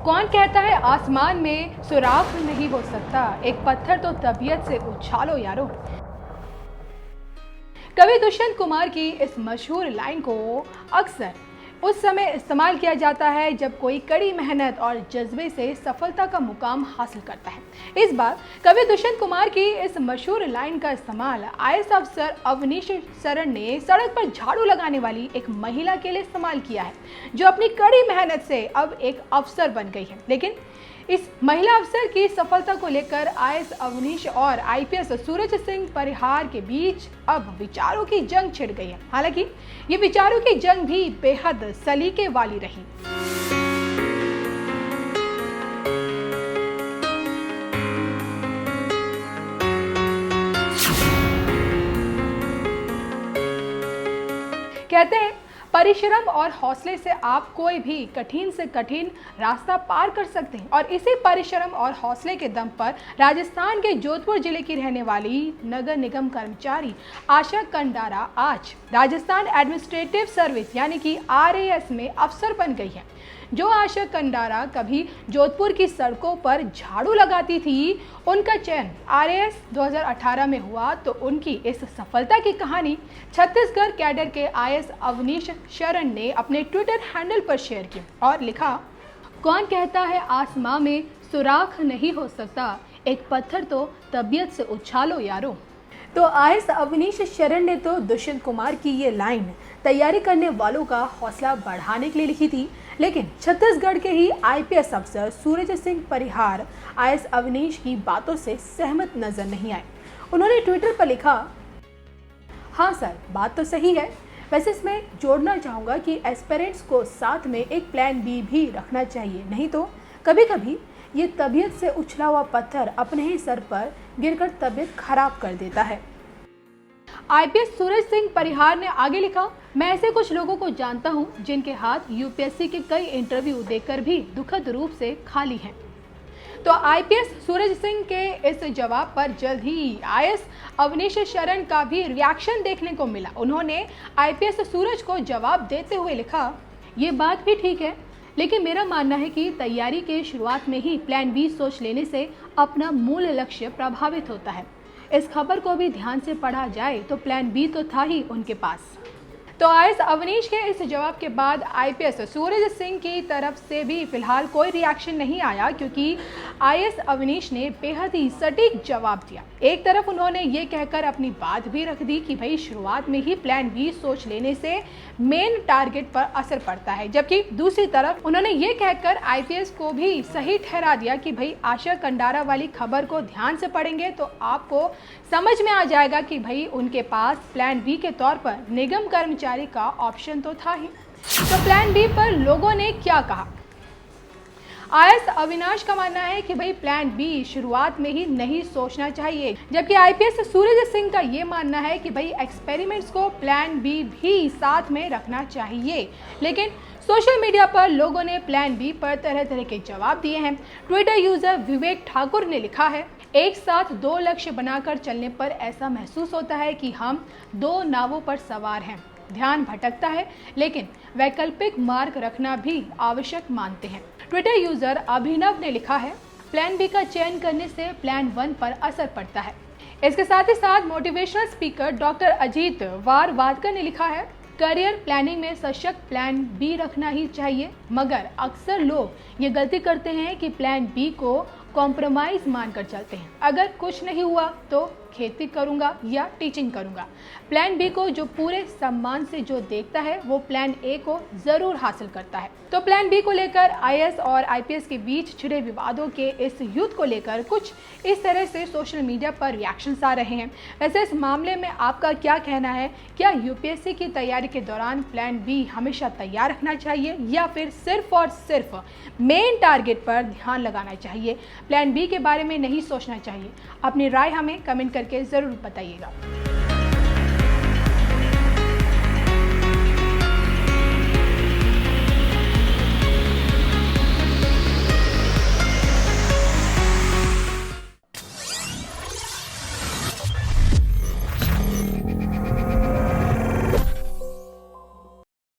कौन कहता है आसमान में सुराख नहीं हो सकता, एक पत्थर तो तबीयत से उछालो यारो। कवि दुष्यंत कुमार की इस मशहूर लाइन को अक्सर उस समय इस्तेमाल किया जाता है जब कोई कड़ी मेहनत और जज्बे से सफलता का मुकाम हासिल करता है। इस बार कवि दुष्यंत कुमार की इस मशहूर लाइन का इस्तेमाल आईएएस अफसर अवनीश शरण ने सड़क पर झाड़ू लगाने वाली एक महिला के लिए इस्तेमाल किया है, जो अपनी कड़ी मेहनत से अब एक अफसर बन गई है। लेकिन इस महिला अफसर की सफलता को लेकर आईएएस अवनीश और आईपीएस सूरज सिंह परिहार के बीच अब विचारों की जंग छिड़ गई है। हालांकि ये विचारों की जंग भी बेहद सलीके वाली रही। कहते हैं परिश्रम और हौसले से आप कोई भी कठिन से कठिन रास्ता पार कर सकते हैं। और इसी परिश्रम और हौसले के दम पर राजस्थान के जोधपुर जिले की रहने वाली नगर निगम कर्मचारी आशा कंडारा आज राजस्थान एडमिनिस्ट्रेटिव सर्विस यानी कि आरएएस में अफसर बन गई है। जो आशा कंडारा कभी जोधपुर की सड़कों पर झाड़ू लगाती थी, उनका चयन आरएएस 2018 में हुआ तो उनकी इस सफलता की कहानी छत्तीसगढ़ कैडर के आईएएस अवनीश शरण ने अपने ट्विटर हैंडल पर शेयर की और लिखा, कौन कहता है आसमां में सुराख नहीं हो सकता, एक पत्थर तो तबीयत से उछालो यारो। तो आईएएस अवनीश शरण ने तो दुष्यंत कुमार की ये लाइन तैयारी करने वालों का हौसला बढ़ाने के लिए लिखी थी, लेकिन छत्तीसगढ़ के ही आईपीएस अफसर सूरज सिंह परिहार आईएएस अवनीश की बातों से सहमत नजर नहीं आए। उन्होंने ट्विटर पर लिखा, हाँ सर, बात तो सही है, वैसे इसमें जोड़ना चाहूँगा कि एस्पिरेंट्स को साथ में एक प्लान बी भी रखना चाहिए, नहीं तो कभी कभी ये तबीयत से उछला हुआ पत्थर अपने ही सर पर गिरकर तबीयत खराब कर देता है। आईपीएस सूरज सिंह परिहार ने आगे लिखा, मैं ऐसे कुछ लोगों को जानता हूं जिनके हाथ यूपीएससी के कई इंटरव्यू देकर भी दुखद रूप से खाली हैं। तो आईपीएस सूरज सिंह के इस जवाब पर जल्द ही आईएएस अवनीश शरण का भी रिएक्शन देखने को मिला। उन्होंने आईपीएस सूरज को जवाब देते हुए लिखा, ये बात भी ठीक है, लेकिन मेरा मानना है कि तैयारी के शुरुआत में ही प्लान बी सोच लेने से अपना मूल लक्ष्य प्रभावित होता है। इस खबर को भी ध्यान से पढ़ा जाए तो प्लान बी तो था ही उनके पास। तो आईएएस अवनीश के इस जवाब के बाद आईपीएस सूरज सिंह की तरफ से भी फिलहाल कोई रिएक्शन नहीं आया, क्योंकि आईएएस अवनीश ने बेहद ही सटीक जवाब दिया। एक तरफ उन्होंने ये कहकर अपनी बात भी रख दी कि भाई शुरुआत में ही प्लान बी सोच लेने से मेन टारगेट पर असर पड़ता है, जबकि दूसरी तरफ उन्होंने ये कहकर आईपीएस को भी सही ठहरा दिया कि भाई आशा कंडारा वाली खबर को ध्यान से पढ़ेंगे तो आपको समझ में आ जाएगा कि भाई उनके पास प्लान बी के तौर पर निगम कर्मचारी का ऑप्शन तो था ही। तो प्लान बी पर लोगों ने क्या कहा? आईएएस अविनाश का मानना है कि भाई प्लान बी शुरुआत में ही नहीं सोचना चाहिए, जबकि आईपीएस सूरज सिंह का ये मानना है कि भाई एक्सपेरिमेंट्स को प्लान बी भी साथ में रखना चाहिए। लेकिन सोशल मीडिया पर लोगों ने प्लान बी पर तरह तरह के जवाब दिए हैं। ट्विटर यूजर विवेक ठाकुर ने लिखा है, एक साथ दो लक्ष्य बनाकर चलने पर ऐसा महसूस होता है कि हम दो नावों पर सवार हैं। ध्यान भटकता है, लेकिन वैकल्पिक मार्ग रखना भी आवश्यक मानते हैं। ट्विटर यूजर अभिनव ने लिखा है, प्लान बी का चयन करने से प्लान 1 पर असर पड़ता है। इसके साथ ही साथ मोटिवेशनल स्पीकर डॉक्टर अजीत वारवादकर ने लिखा है, करियर प्लानिंग में सशक्त प्लान बी रखना ही चाहिए, मगर अक्सर लोग ये गलती करते हैं कि प्लान बी को कॉम्प्रोमाइज मानकर चलते हैं। अगर कुछ नहीं हुआ तो खेती करूंगा या टीचिंग करूंगा। प्लान बी को जो पूरे सम्मान से जो देखता है वो प्लान ए को जरूर हासिल करता है। तो प्लान बी को लेकर आईएएस और आईपीएस के बीच छिड़े विवादों के इस युद्ध को लेकर कुछ इस तरह से सोशल मीडिया पर रिएक्शंस आ रहे हैं। वैसे इस मामले में आपका क्या कहना है? क्या यूपीएससी की तैयारी के दौरान प्लान बी हमेशा तैयार रखना चाहिए या फिर सिर्फ और सिर्फ मेन टारगेट पर ध्यान लगाना चाहिए, प्लान बी के बारे में नहीं सोचना चाहिए? अपनी राय हमें कमेंट करके ज़रूर बताइएगा।